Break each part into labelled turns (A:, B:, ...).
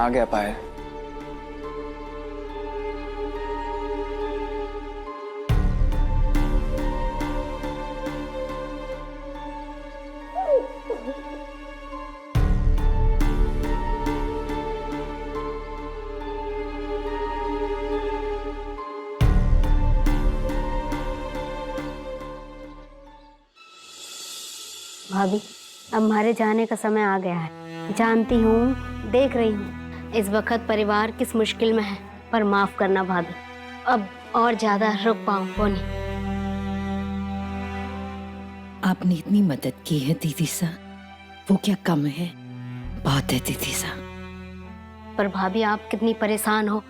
A: आ गया पायल।
B: भाभी, अब हमारे जाने का समय आ गया है। जानती हूँ, देख रही हूँ इस वक्त परिवार किस मुश्किल में है, पर माफ करना भाभी, अब और ज्यादा रुक पाऊँ नहीं।
C: आपने इतनी मदद की है दीदी सा, वो क्या कम है, बहुत है दीदी सा।
B: पर भाभी, आप कितनी परेशान हो,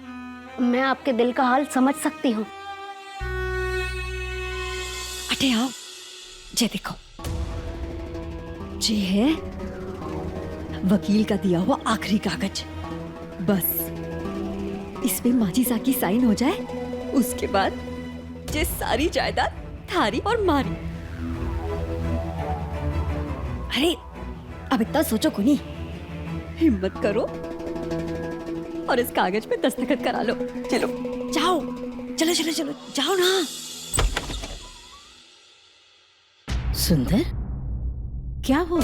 B: मैं आपके दिल का हाल समझ सकती हूँ।
C: अटे आओ, ये देखो, ये है वकील का दिया हुआ आखिरी कागज। बस इस पे माजी सा की साइन हो जाए, उसके बाद ये सारी जायदाद थारी और मारी। अरे अब इतना सोचो को नहीं, हिम्मत करो और इस कागज पे दस्तखत करा लो। चलो जाओ, चलो चलो चलो जाओ ना। सुंदर, क्या हुआ?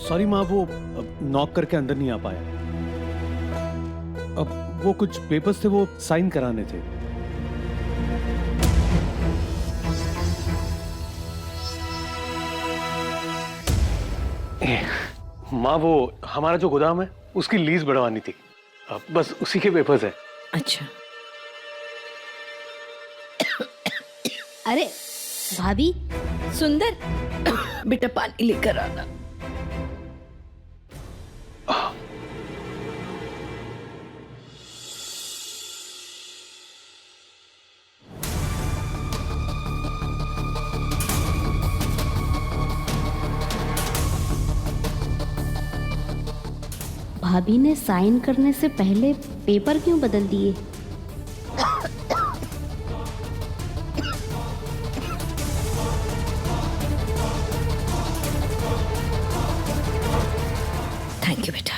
D: सॉरी माँ, वो नॉक करके अंदर नहीं आ पाया। अब वो कुछ पेपर्स थे, वो साइन कराने थे। माँ, वो हमारा जो गोदाम है उसकी लीज बढ़वानी थी, बस उसी के पेपर्स हैं।
C: अच्छा।
B: अरे भाभी,
C: सुंदर, बेटा पानी लेकर आना।
B: भाभी ने साइन करने से पहले पेपर क्यों बदल दिए?
C: थैंक यू बेटा।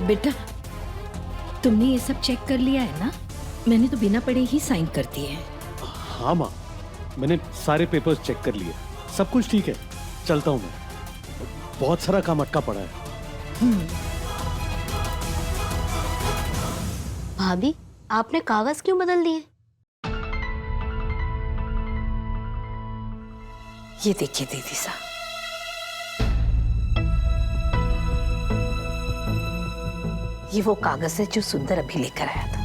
C: बेटा, तुमने ये सब चेक कर लिया है ना? मैंने तो बिना पढ़े ही साइन कर दिए हैं।
D: हाँ माँ, मैंने सारे पेपर्स चेक कर लिए, सब कुछ ठीक है। चलता हूँ मैं, बहुत सारा काम अटका पड़ा है।
B: भाभी, आपने कागज क्यों बदल दिए?
C: ये देखिए दीदी सा, ये वो कागज है जो सुंदर अभी लेकर आया था।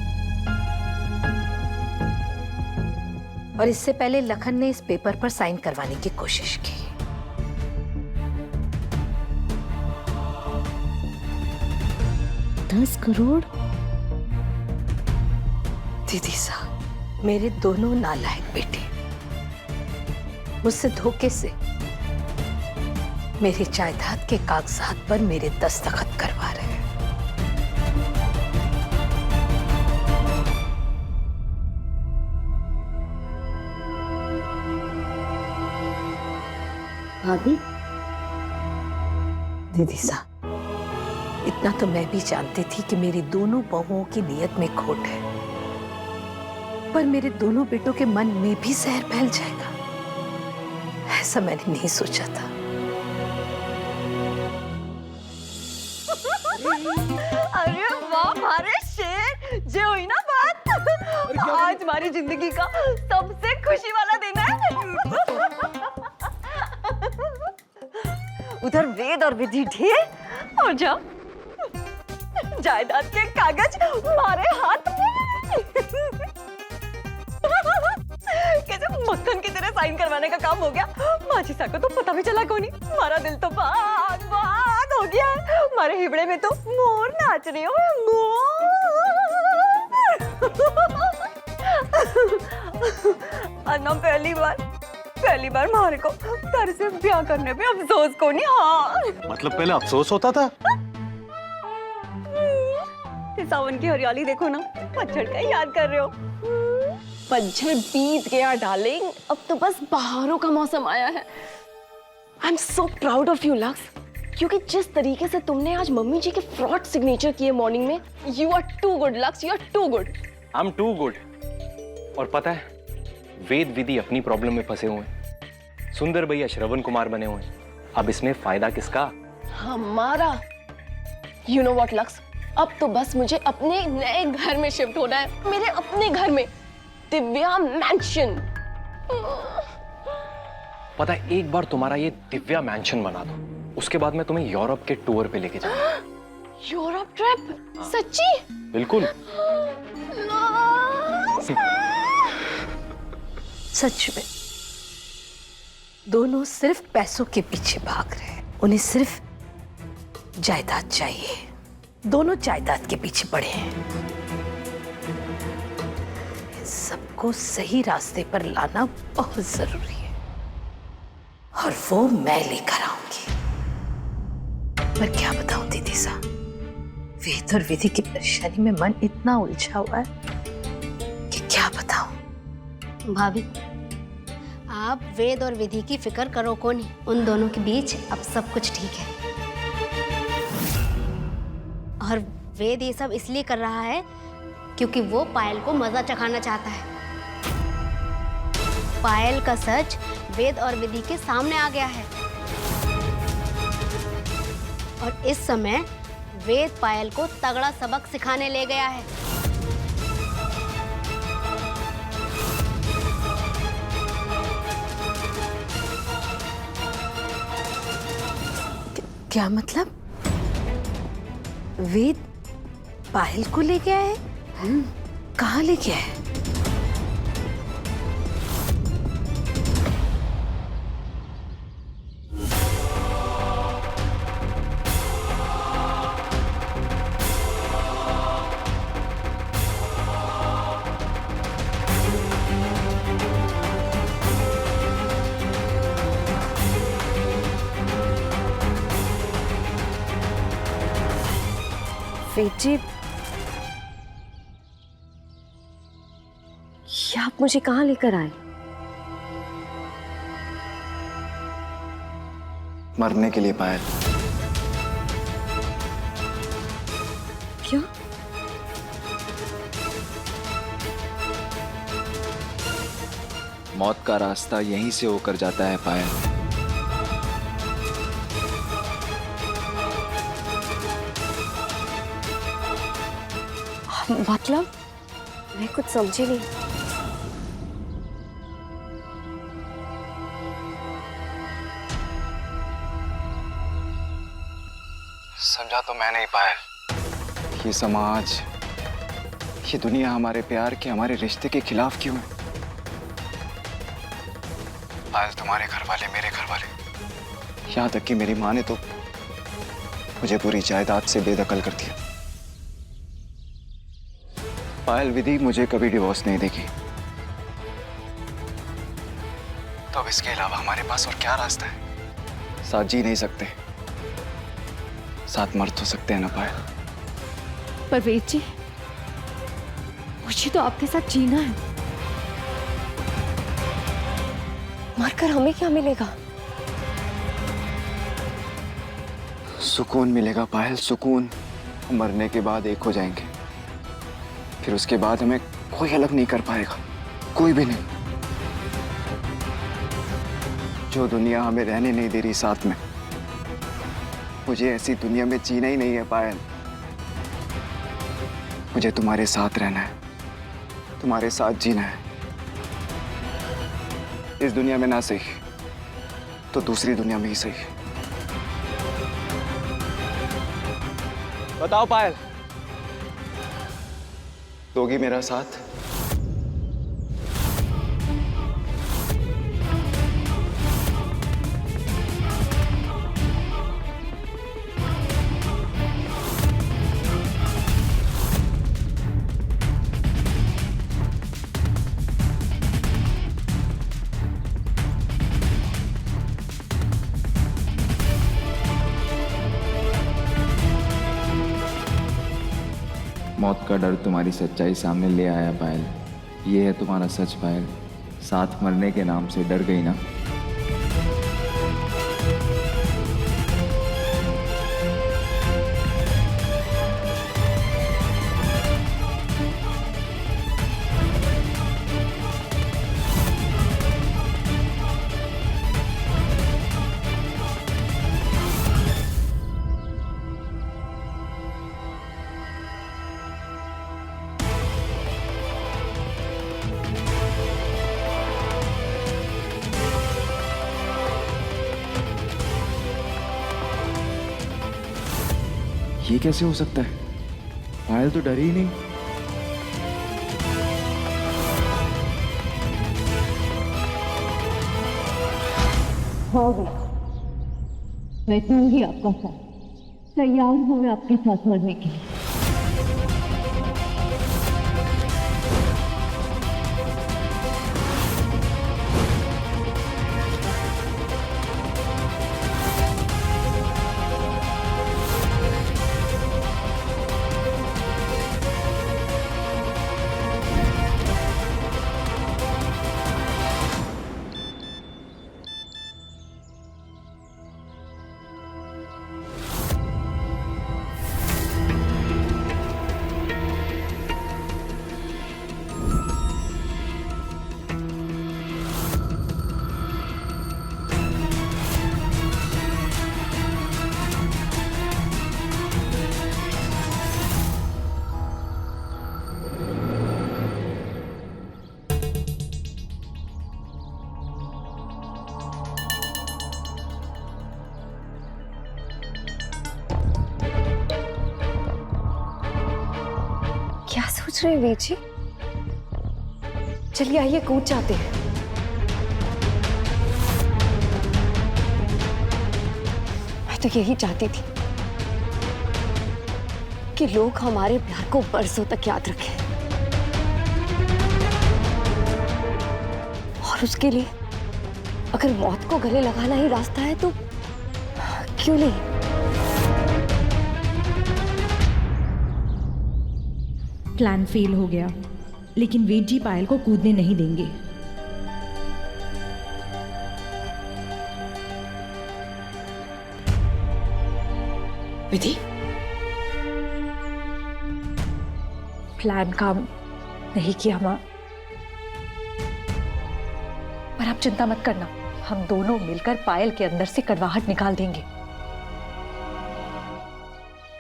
C: और इससे पहले लखन ने इस पेपर पर साइन करवाने की कोशिश की।
B: 10 करोड़?
C: दीदी सा, मेरे दोनों नालायक बेटे मुझसे धोखे से मेरे जायदाद के कागजात पर मेरे दस्तखत करवा रहे हैं।
B: भाभी,
C: दीदी सा, इतना तो मैं भी जानती थी कि मेरी दोनों बहुओं की नीयत में खोट है, पर मेरे दोनों बेटों के मन में भी जहर फैल जाएगा, ऐसा मैंने नहीं सोचा था।
E: अरे वाह हमारे शेर, जो हुई ना बात, आज हमारी जिंदगी का सबसे खुशी वाला दिन है। उधर वेद और विधि ढेर और जाओ, जायदाद के कागज हमारे हाथ में। कैसे मक्खन की तरह साइन करवाने का काम हो गया। माची सा को तो पता भी चला कोनी, हमारा दिल तो बाग बाग हो गया है। हमारे हिबड़े में तो मोर नाच रहे हो, मोर। और ना पहली बार पहली बार मारे को तारे से ब्याह करने पे अफसोस को नहीं। हाँ
D: मतलब पहले अफसोस होता था।
E: ये सावन की हरियाली देखो ना, पतझड़ का याद कर रहे हो। पतझड़ बीत गया डार्लिंग, अब तो बस बहारों का मौसम आया है। I am so proud of you Lux, क्योंकि जिस तरीके से तुमने आज मम्मी जी के फ्रॉड सिग्नेचर किए मॉर्निंग में, you are too good Lux, you are too good.
A: I am too good. और पता है, वेद विधि अपनी प्रॉब्लम में फंसे हुए हैं, सुंदर भैया श्रवण कुमार बने हुए हैं। अब इसमें फायदा किसका? हमारा।
E: यू नो व्हाट लक्स, अब तो बस मुझे अपने नए घर में शिफ्ट होना है, मेरे अपने घर में, दिव्या मैंशन।
A: पता है, एक बार तुम्हारा ये दिव्या मैंशन बना दो, उसके बाद मैं तुम्हें यूरोप के टूर पे लेके जाऊंगा।
E: Europe trip? सच्ची?
A: बिल्कुल।
C: सच में दोनों सिर्फ पैसों के पीछे भाग रहे हैं। उन्हें सिर्फ जायदाद चाहिए। दोनों जायदाद के पीछे पड़े हैं। सबको सही रास्ते पर लाना बहुत जरूरी है, और वो मैं लेकर आऊंगी। पर क्या बताऊं दीदी सा, वेद और विधि की परेशानी में मन इतना उलझा हुआ है कि क्या बताऊं।
B: भाभी, आप वेद और विधि की फिक्र करो को नहीं, उन दोनों के बीच अब सब कुछ ठीक है। और वेद ये सब इसलिए कर रहा है क्योंकि वो पायल को मजा चखाना चाहता है। पायल का सच वेद और विधि के सामने आ गया है, और इस समय वेद पायल को तगड़ा सबक सिखाने ले गया है।
C: क्या मतलब? वेद पायल को ले गया है? कहाँ ले गया है?
E: वेद जी, ये आप मुझे कहाँ लेकर आए?
F: मरने के लिए पायल।
E: क्यों?
F: मौत का रास्ता यहीं से होकर जाता है पायल।
E: मतलब मैं कुछ समझी नहीं।
F: समझा तो मैं नहीं पायल। ये समाज, ये दुनिया हमारे प्यार के, हमारे रिश्ते के खिलाफ क्यों है? पायल, तुम्हारे घर वाले, मेरे घर वाले, यहाँ तक कि मेरी माँ ने तो मुझे पूरी जायदाद से बेदखल कर दिया। पायल, विधि मुझे कभी डिवोर्स नहीं देगी, तो अब इसके अलावा हमारे पास और क्या रास्ता है? साथ जी नहीं सकते, साथ मर तो सकते हैं ना पायल।
E: पर वेद जी, मुझे तो आपके साथ जीना है। मरकर हमें क्या मिलेगा?
F: सुकून मिलेगा पायल, सुकून। मरने के बाद एक हो जाएंगे, फिर उसके बाद हमें कोई अलग नहीं कर पाएगा, कोई भी नहीं। जो दुनिया हमें रहने नहीं दे रही साथ में, मुझे ऐसी दुनिया में जीना ही नहीं है पायल। मुझे तुम्हारे साथ रहना है, तुम्हारे साथ जीना है। इस दुनिया में ना सही तो दूसरी दुनिया में ही सही। बताओ पायल, दोगी मेरा साथ? मौत का डर तुम्हारी सच्चाई सामने ले आया पायल। ये है तुम्हारा सच पायल। साथ मरने के नाम से डर गई ना। ये कैसे हो सकता है? पायल तो डरी ही नहीं।
G: होगा, मैं दूंगी आपका साथ। तैयार हूं मैं आपके साथ मरने के लिए।
E: क्या सोच रहे हैं वीर जी? चलिए आइए कूद जाते हैं। मैं तो यही चाहती थी कि लोग हमारे प्यार को बरसों तक याद रखें, और उसके लिए अगर मौत को गले लगाना ही रास्ता है तो क्यों नहीं।
H: प्लान फेल हो गया, लेकिन वेद जी पायल को कूदने नहीं देंगे।
C: विधि, प्लान काम नहीं किया माँ, पर आप चिंता मत करना, हम दोनों मिलकर पायल के अंदर से कड़वाहट निकाल देंगे।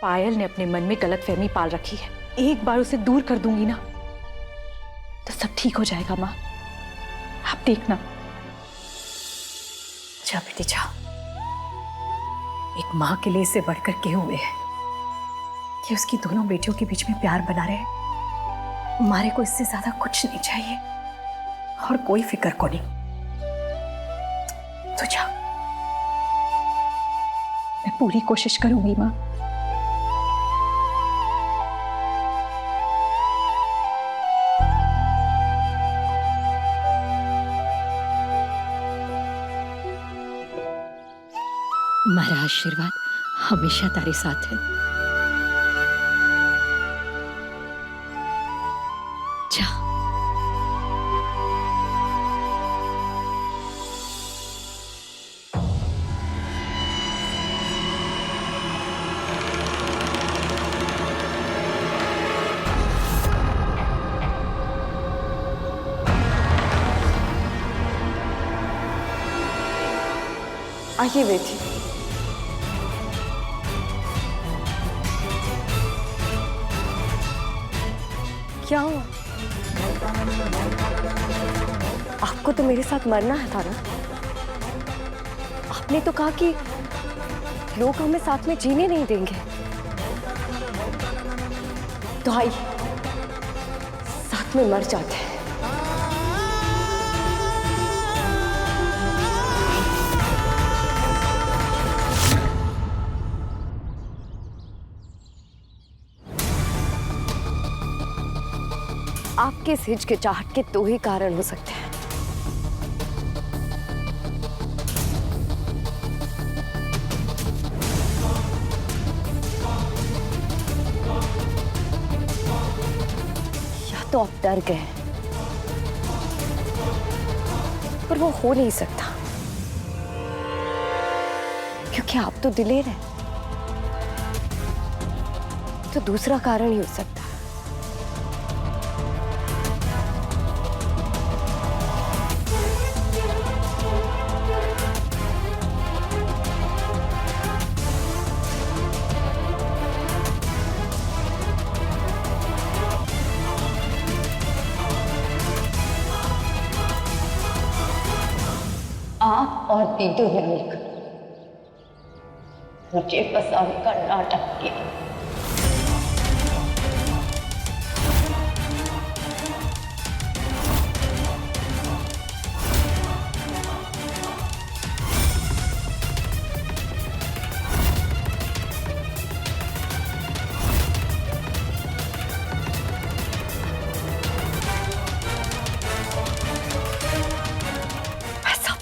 C: पायल ने अपने मन में गलतफहमी पाल रखी है, एक बार उसे दूर कर दूंगी ना तो सब ठीक हो जाएगा माँ, आप देखना। जा बेटी जा, एक माँ के लिए इससे बढ़कर के हुए है कि उसकी दोनों बेटियों के बीच में प्यार बना रहे। हमारे को इससे ज्यादा कुछ नहीं चाहिए और कोई फिक्र को नहीं। तो जा, मैं पूरी कोशिश करूंगी माँ।
I: मारा आशीर्वाद हमेशा तारे साथ है। जा।
E: आइए बेटी। क्या हुआ? आपको तो मेरे साथ मरना है था ना? आपने तो कहा कि लोग हमें साथ में जीने नहीं देंगे, तो आइए साथ में मर जाते हैं। आपके इस हिचकिचाहट के दो ही कारण हो सकते हैं। तो आप डर गए हैं, पर वो हो नहीं सकता क्योंकि आप तो दिलेर हैं। तो दूसरा कारण ही हो सकता है।
G: आप और दीदू ने मिलकर मुझे फंसाने का नाटक किया।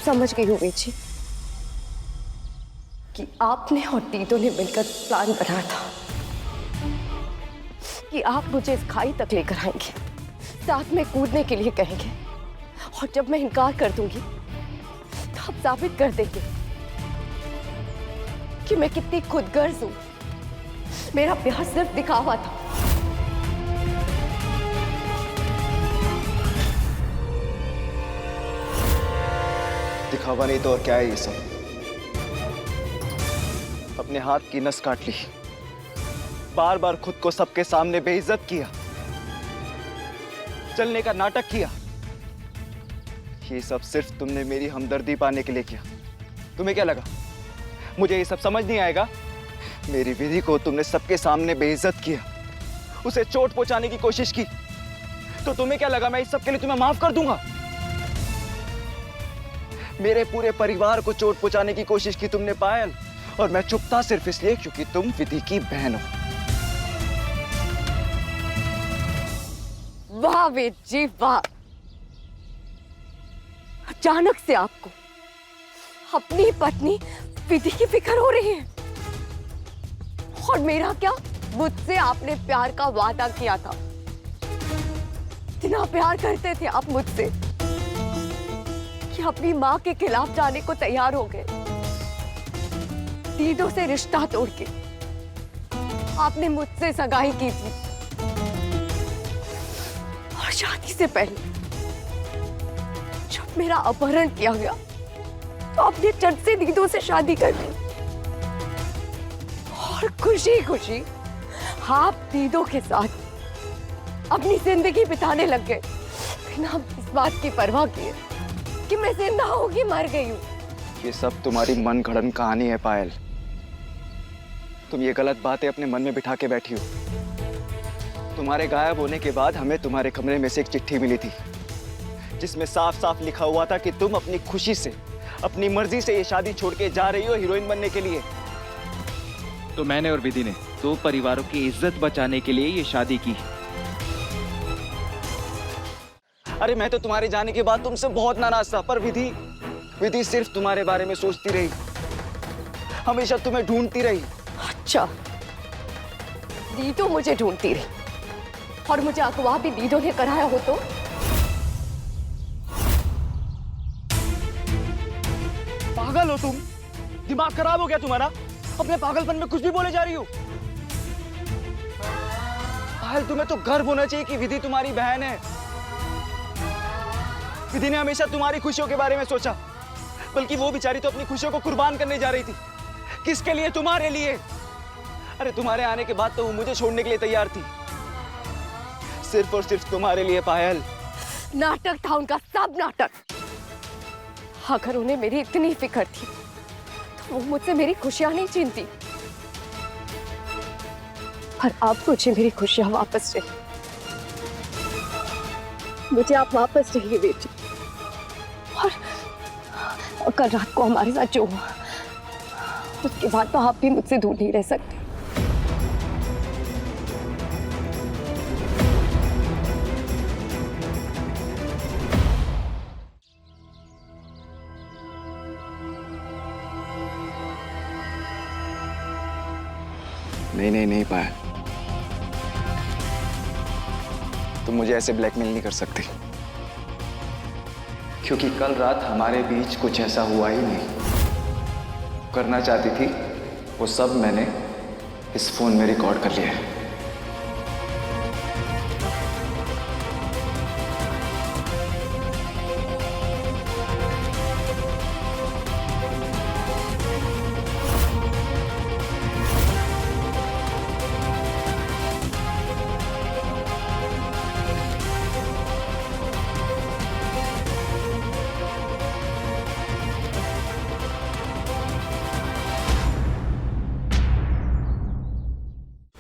E: समझ गई हूँ बेची कि आपने और दीदो ने मिलकर प्लान बनाया था कि आप मुझे इस खाई तक लेकर आएंगे, साथ में कूदने के लिए कहेंगे, और जब मैं इनकार कर दूंगी तो आप साबित कर देंगे कि मैं कितनी खुदगर्ज हूं। मेरा प्यार सिर्फ दिखावा था।
F: दिखावा नहीं तो और क्या है ये सब? अपने हाथ की नस काट ली, बार बार खुद को सबके सामने बेइज्जत किया, चलने का नाटक किया। ये सब सिर्फ तुमने मेरी हमदर्दी पाने के लिए किया। तुम्हें क्या लगा मुझे ये सब समझ नहीं आएगा? मेरी विधि को तुमने सबके सामने बेइज्जत किया, उसे चोट पहुंचाने की कोशिश की, तो तुम्हें क्या लगा मैं इस सब के लिए तुम्हें माफ कर दूंगा? मेरे पूरे परिवार को चोट पहुंचाने की कोशिश की तुमने पायल, और मैं चुप था सिर्फ इसलिए क्योंकि तुम विधि की बहन हो।
E: वाह वेद जी वाह, अचानक से आपको अपनी पत्नी विधि की फिक्र हो रही है। और मेरा क्या? मुझसे आपने प्यार का वादा किया था, इतना प्यार करते थे आप मुझसे कि अपनी माँ के खिलाफ जाने को तैयार हो गए। दीदों से रिश्ता तोड़ के आपने मुझसे सगाई की थी, और शादी से पहले जब मेरा अपहरण किया गया तो आपने चट से दीदों से शादी कर ली, और खुशी खुशी आप दीदों के साथ अपनी जिंदगी बिताने लग गए, बिना इस बात की परवाह किए कि मैं जिंदा हूं कि मर गई हूं।
F: ये सब तुम्हारी मन गढ़ंत कहानी है पायल। तुम ये गलत बातें अपने मन में बिठा के बैठी हो। तुम्हारे गायब होने के बाद हमें तुम्हारे कमरे में से एक चिट्ठी मिली थी, जिसमें साफ साफ लिखा हुआ था कि तुम अपनी खुशी से, अपनी मर्जी से ये शादी छोड़ के जा रही हो हीरोइन बनने के लिए।
J: तो मैंने और विधि ने दो परिवारों की इज्जत बचाने के लिए ये शादी की।
F: अरे मैं तो तुम्हारे जाने के बाद तुमसे बहुत नाराज था, पर विधि सिर्फ तुम्हारे बारे में सोचती रही, हमेशा तुम्हें ढूंढती रही।
E: अच्छा, दीदो मुझे ढूंढती रही और मुझे अगवा भी दीदो ने कराया हो तो?
F: पागल हो तुम? दिमाग खराब हो गया तुम्हारा? अपने पागलपन में कुछ भी बोले जा रही हो। पायल, तुम्हें तो गर्व होना चाहिए कि विधि तुम्हारी बहन है। विधि ने हमेशा तुम्हारी खुशियों के बारे में सोचा, बल्कि वो बेचारी तो अपनी खुशियों को कुर्बान करने जा रही थी। किसके लिए? तुम्हारे लिए। अरे तुम्हारे आने के बाद तो वो मुझे छोड़ने के लिए तैयार थी, सिर्फ और सिर्फ तुम्हारे लिए। पायल,
E: नाटक था उनका, सब नाटक। अगर उन्हें मेरी इतनी फिक्र थी तो वो मुझसे मेरी खुशियां नहीं छीनती, पर अब मुझे मेरी खुशियां वापस चाहिए। मुझे आप वापस चाहिए बेटी। और कल रात को हमारे साथ जो हुआ उसके बाद तो आप भी मुझसे दूर नहीं रह सकते।
F: नहीं नहीं नहीं पायल, तुम मुझे ऐसे ब्लैकमेल नहीं कर सकती, क्योंकि कल रात हमारे बीच कुछ ऐसा हुआ ही नहीं। करना चाहती थी वो सब मैंने इस फोन में रिकॉर्ड कर लिया है।